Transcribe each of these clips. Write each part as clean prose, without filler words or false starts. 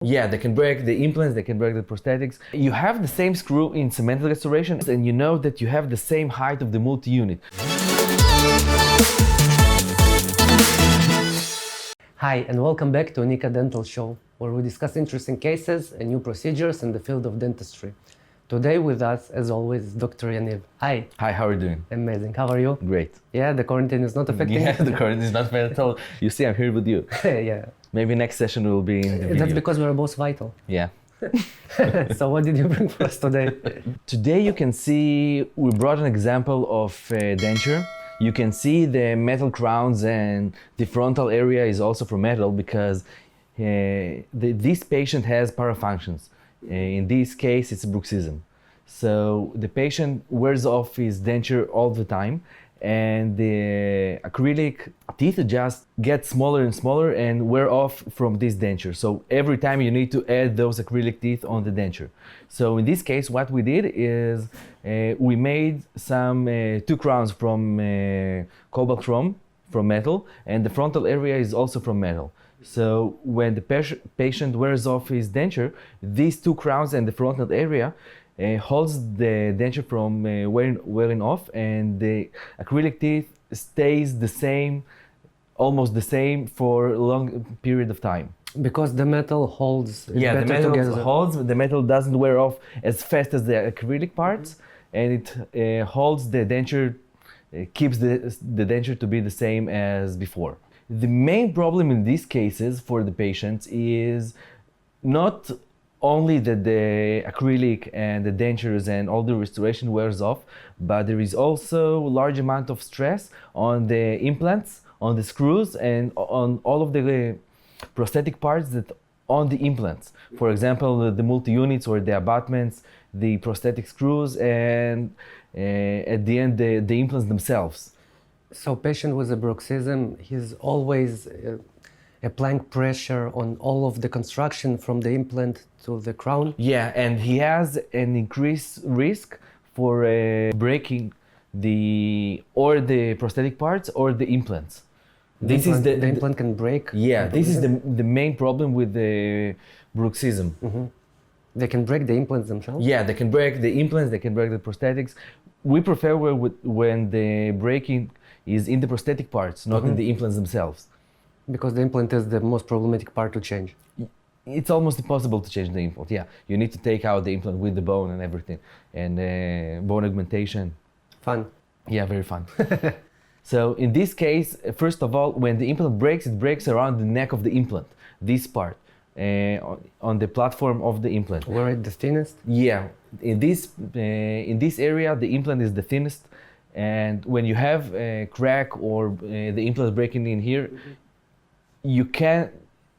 Yeah, they can break the implants, they can break the prosthetics. You have the same screw in cemented restoration, and you know that you have the same height of the multi-unit. Hi, and welcome back to Nika Dental Show, where we discuss interesting cases and new procedures in the field of dentistry. Today with us, as always, is Dr. Yaniv. Hi. Hi, how are you doing? Amazing. How are you? Great. Yeah, the quarantine is not affecting Yeah, you? the current is not bad at all. You see, I'm here with you. Yeah. Maybe next session will be in the video. That's because we're both vital. Yeah. So what did you bring for us today? Today you can see, we brought an example of denture. You can see the metal crowns, and the frontal area is also from metal because this patient has parafunctions. In this case, it's bruxism. So the patient wears off his denture all the time, and the acrylic teeth just get smaller and smaller and wear off from this denture. So every time you need to add those acrylic teeth on the denture. So in this case, what we did is we made some two crowns from cobalt chrome, from metal, and the frontal area is also from metal. So when the patient wears off his denture, these two crowns and the frontal area holds the denture from wearing off, and the acrylic teeth stays the same, almost the same for a long period of time. Because the metal holds it Yeah, the better metal together. holds, the metal doesn't wear off as fast as the acrylic parts, and it holds the denture, keeps the denture to be the same as before. The main problem in these cases for the patients is not only that the acrylic and the dentures and all the restoration wears off, but there is also a large amount of stress on the implants, on the screws, and on all of the prosthetic parts that on the implants. For example, the multi-units or the abutments, the prosthetic screws, and at the end, the implants themselves. So patient with a bruxism, he's always applying pressure on all of the construction from the implant to the crown. Yeah, and he has an increased risk for breaking the prosthetic parts or the implants. The implant can break. Yeah, this is the main problem with the bruxism. Mm-hmm. They can break the implants themselves? Yeah, they can break the implants, they can break the prosthetics. We prefer when the breaking is in the prosthetic parts, not in the implants themselves. Because the implant is the most problematic part to change. It's almost impossible to change the implant. Yeah, you need to take out the implant with the bone and everything, and bone augmentation. Fun. Yeah, very fun. So in this case, first of all, when the implant breaks, it breaks around the neck of the implant, this part, on the platform of the implant. Where it's the thinnest? Yeah, in this area, the implant is the thinnest, and when you have a crack or the implant breaking in here,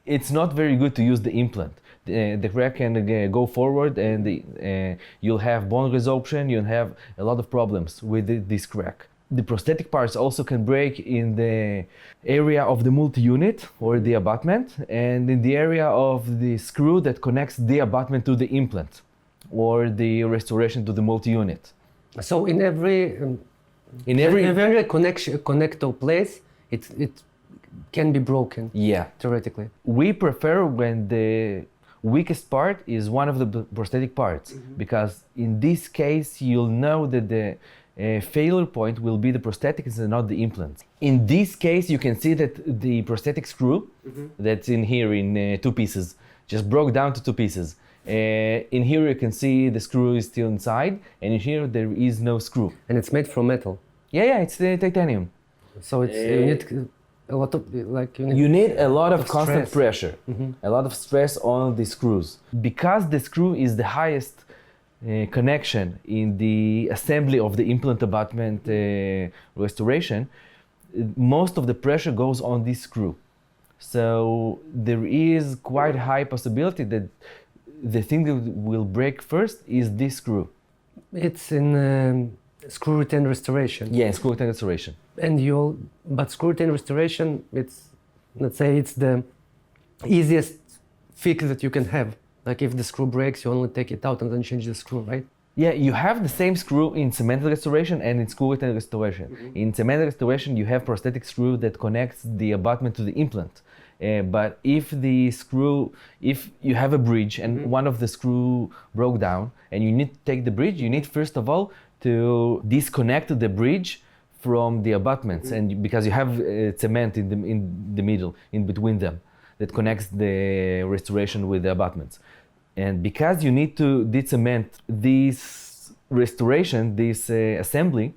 it's not very good to use the implant. The crack can go forward, and you'll have bone resorption, you'll have a lot of problems with this crack. The prosthetic parts also can break in the area of the multi-unit or the abutment, and in the area of the screw that connects the abutment to the implant or the restoration to the multi-unit. So in every connector place, it can be broken. Yeah. Theoretically. We prefer when the weakest part is one of the prosthetic parts, because in this case you'll know that the failure point will be the prosthetics and not the implants. In this case, you can see that the prosthetic screw that's in here in two pieces just broke down to two pieces. In here you can see the screw is still inside, and in here there is no screw. And it's made from metal. Yeah, it's titanium. So it's you need a lot of you need a lot of constant stress. pressure, a lot of stress on the screws. Because the screw is the highest connection in the assembly of the implant abutment restoration, most of the pressure goes on this screw. So there is quite a high possibility that the thing that will break first is this screw. It's in screw retain restoration. Yeah, screw retain restoration. But screw retain restoration, let's say it's the easiest fix that you can have. Like if the screw breaks, you only take it out and then change the screw, right? Yeah, you have the same screw in cemented restoration and in screw retain restoration. In cemented restoration, you have prosthetic screw that connects the abutment to the implant. But if you have a bridge and one of the screw broke down and you need to take the bridge, you need first of all to disconnect the bridge from the abutments, and because you have cement in the middle, in between them, that connects the restoration with the abutments. And because you need to de-cement this restoration, this assembly,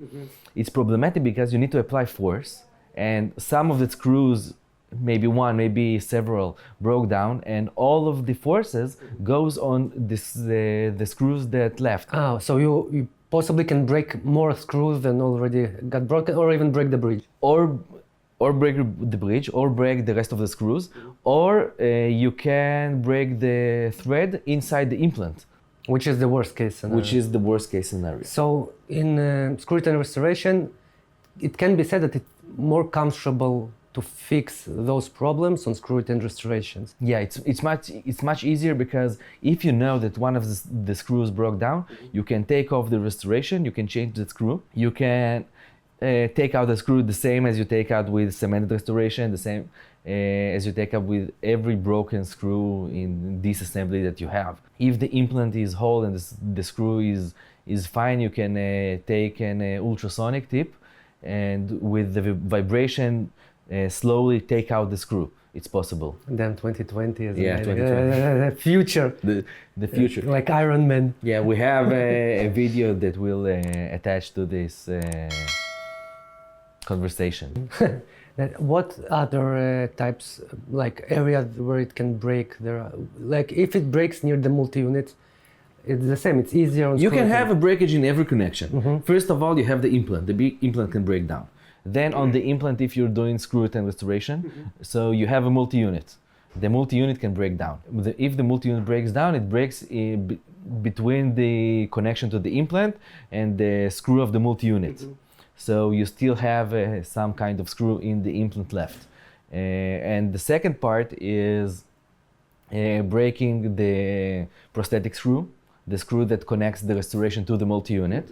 it's problematic because you need to apply force, and some of the screws, maybe one, maybe several, broke down, and all of the forces goes on the screws that left. Oh, so you possibly can break more screws than already got broken, or even break the bridge. Or break the bridge, or break the rest of the screws, or you can break the thread inside the implant. Which is the worst case scenario. Which is the worst case scenario. So in screw return restoration, it can be said that it's more comfortable to fix those problems on screw return restorations. Yeah, it's much easier because if you know that one of the screws broke down, you can take off the restoration, you can change the screw, you can take out the screw the same as you take out with cemented restoration, the same as you take out with every broken screw in this assembly that you have. If the implant is whole and the screw is fine, you can take an ultrasonic tip and with the vibration slowly take out the screw. It's possible. And then 2020 is 2020. Future. The future. Like Ironman. Yeah, we have a video that will attach to this conversation. What other types, like areas where it can break? Like if it breaks near the multi-unit, it's the same. It's easier on. You can have a breakage in every connection. First of all, you have the implant. The big implant can break down. Then on the implant, if you're doing screw return restoration, so you have a multi-unit. The multi-unit can break down. If the multi-unit breaks down, it breaks between the connection to the implant and the screw of the multi-unit. So you still have some kind of screw in the implant left. And the second part is breaking the prosthetic screw, the screw that connects the restoration to the multi-unit.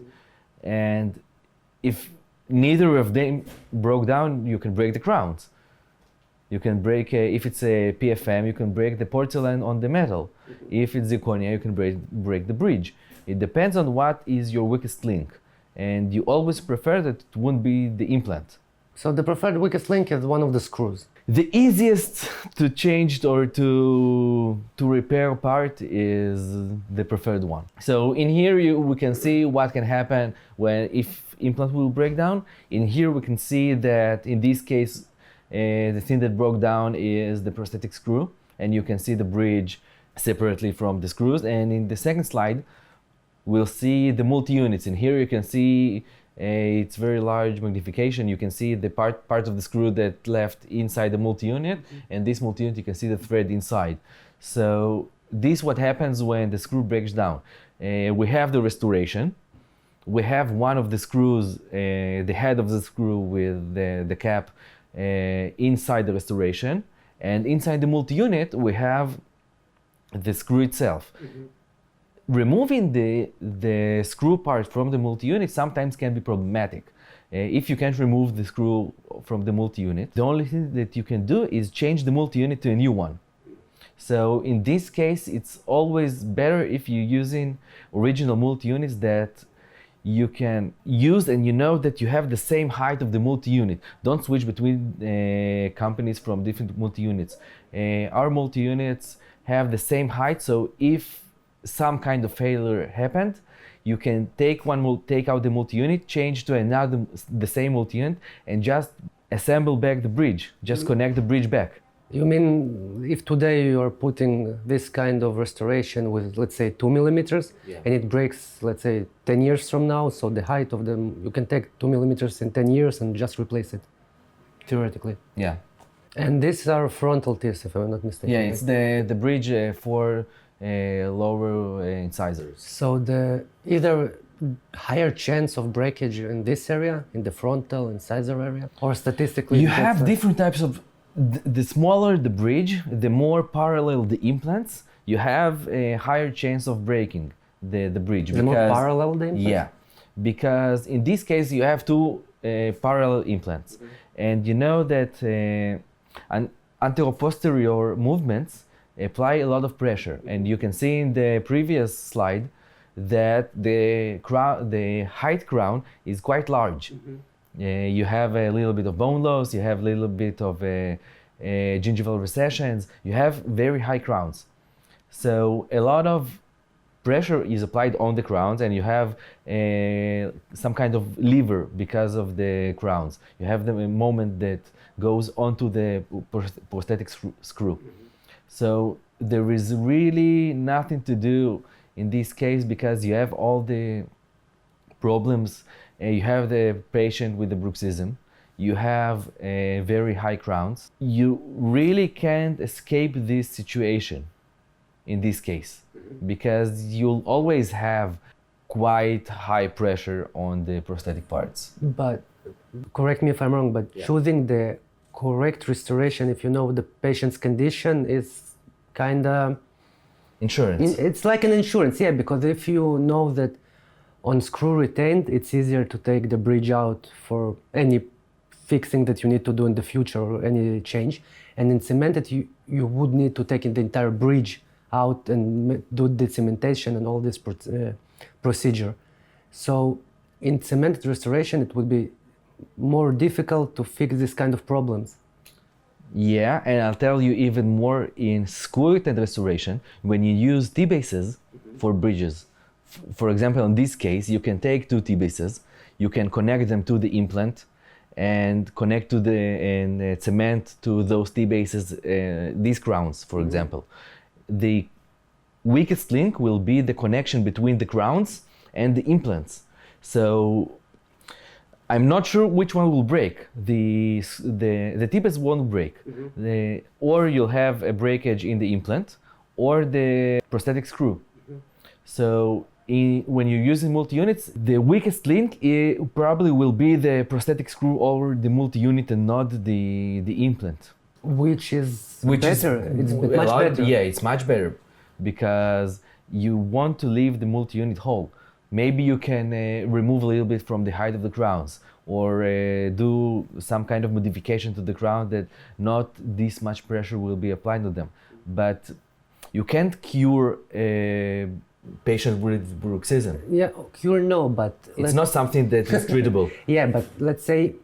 And if neither of them broke down, you can break the crowns. You can break, if it's a PFM, you can break the porcelain on the metal. If it's zirconia, you can break the bridge. It depends on what is your weakest link. And you always prefer that it won't be the implant. So the preferred weakest link is one of the screws. The easiest to change or to repair part is the preferred one. So in here we can see what can happen if implant will break down. In here we can see that in this case the thing that broke down is the prosthetic screw, and you can see the bridge separately from the screws. And in the second slide we'll see the multi-units. In here you can see it's very large magnification. You can see the part of the screw that left inside the multi-unit, and this multi-unit you can see the thread inside. So this is what happens when the screw breaks down. We have the restoration. We have one of the screws, the head of the screw with the cap inside the restoration, and inside the multi-unit we have the screw itself. Removing the screw part from the multi-unit sometimes can be problematic. If you can't remove the screw from the multi-unit, the only thing that you can do is change the multi-unit to a new one. So in this case, it's always better if you're using original multi-units that you can use and you know that you have the same height of the multi-unit. Don't switch between companies from different multi-units. Our multi-units have the same height, so if some kind of failure happened, you can take out the multi-unit, change to another, the same multi-unit, and just assemble back the bridge. Just connect the bridge back. You mean if today you are putting this kind of restoration with, let's say, 2 millimeters, and it breaks, let's say, 10 years from now, so the height of them, you can take 2 millimeters in 10 years and just replace it, theoretically. Yeah. And these are frontal teeth, if I'm not mistaken. Yeah, it's the bridge for lower incisors. So the either higher chance of breakage in this area, in the frontal incisor area, or statistically you have different types of. The smaller the bridge, the more parallel the implants, you have a higher chance of breaking the bridge. The more parallel the implants? Yeah, because in this case you have two parallel implants, and you know that anteroposterior movements apply a lot of pressure. And you can see in the previous slide that the height crown is quite large. You have a little bit of bone loss, you have a little bit of gingival recessions, you have very high crowns. So a lot of pressure is applied on the crowns, and you have some kind of lever because of the crowns. You have the moment that goes onto the prosthetic screw. So there is really nothing to do in this case because you have all the problems. You have the patient with the bruxism. You have very high crowns. You really can't escape this situation in this case because you'll always have quite high pressure on the prosthetic parts. But correct me if I'm wrong, but choosing the correct restoration, if you know the patient's condition, is kind of insurance. It's like an insurance, yeah, because if you know that on screw retained, it's easier to take the bridge out for any fixing that you need to do in the future or any change. And in cemented, you would need to take the entire bridge out and do the cementation and all this procedure. So in cemented restoration, it would be more difficult to fix this kind of problems. Yeah, and I'll tell you even more in screw-retained restoration, when you use T-bases for bridges. For example, in this case, you can take two T-bases, you can connect them to the implant and connect to and cement to those T-bases these crowns, for example. The weakest link will be the connection between the crowns and the implants. So I'm not sure which one will break. The T-base won't break. Or you'll have a breakage in the implant or the prosthetic screw. So when you're using multi-units, the weakest link probably will be the prosthetic screw or the multi-unit and not the implant. Which is better. It's much better. Yeah, it's much better because you want to leave the multi-unit whole. Maybe you can remove a little bit from the height of the crowns or do some kind of modification to the crown that not this much pressure will be applied to them. But you can't cure a patient with bruxism. Yeah, cure no, but it's not something that is treatable. Yeah, but let's say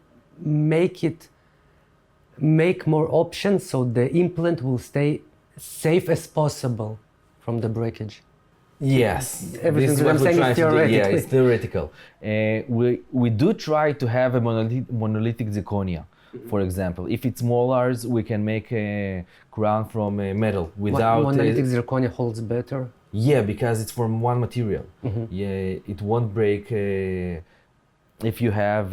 make more options so the implant will stay safe as possible from the breakage. Yes, everything this is what we're trying to do. Yeah, it's theoretical. We do try to have a monolithic zirconia. For example, if it's molars, we can make a crown from metal without. Monolithic zirconia holds better. Yeah, because it's from one material. Yeah, it won't break if you have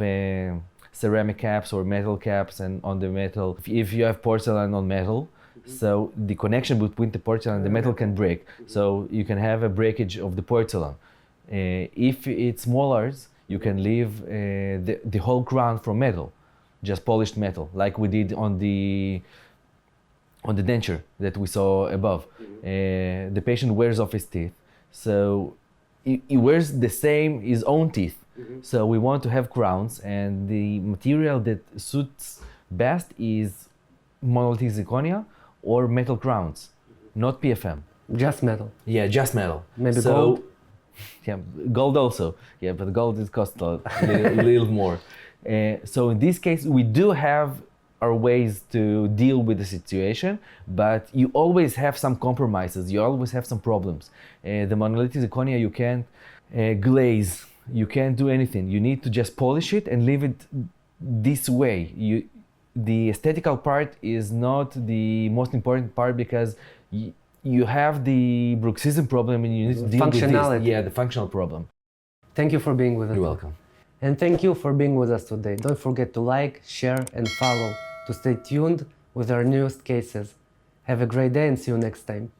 ceramic caps or metal caps and on the metal. If you have porcelain on metal, so the connection between the porcelain and the metal can break. So you can have a breakage of the porcelain. If it's molars, you can leave the whole crown from metal, just polished metal, like we did on the denture that we saw above. The patient wears off his teeth, so he wears his own teeth. So we want to have crowns, and the material that suits best is monolithic zirconia or metal crowns, not PFM. Just metal. Yeah, just metal. Maybe gold. Yeah, gold also. Yeah, but gold it costs a little more. So in this case, we do have our ways to deal with the situation, but you always have some compromises. You always have some problems. The monolithic zirconia you can't glaze. You can't do anything. You need to just polish it and leave it this way. The aesthetical part is not the most important part because you have the bruxism problem and you need to deal with this. Yeah, the functional problem. Thank you for being with us. You're welcome. And thank you for being with us today. Don't forget to like, share, and follow to stay tuned with our newest cases. Have a great day and see you next time.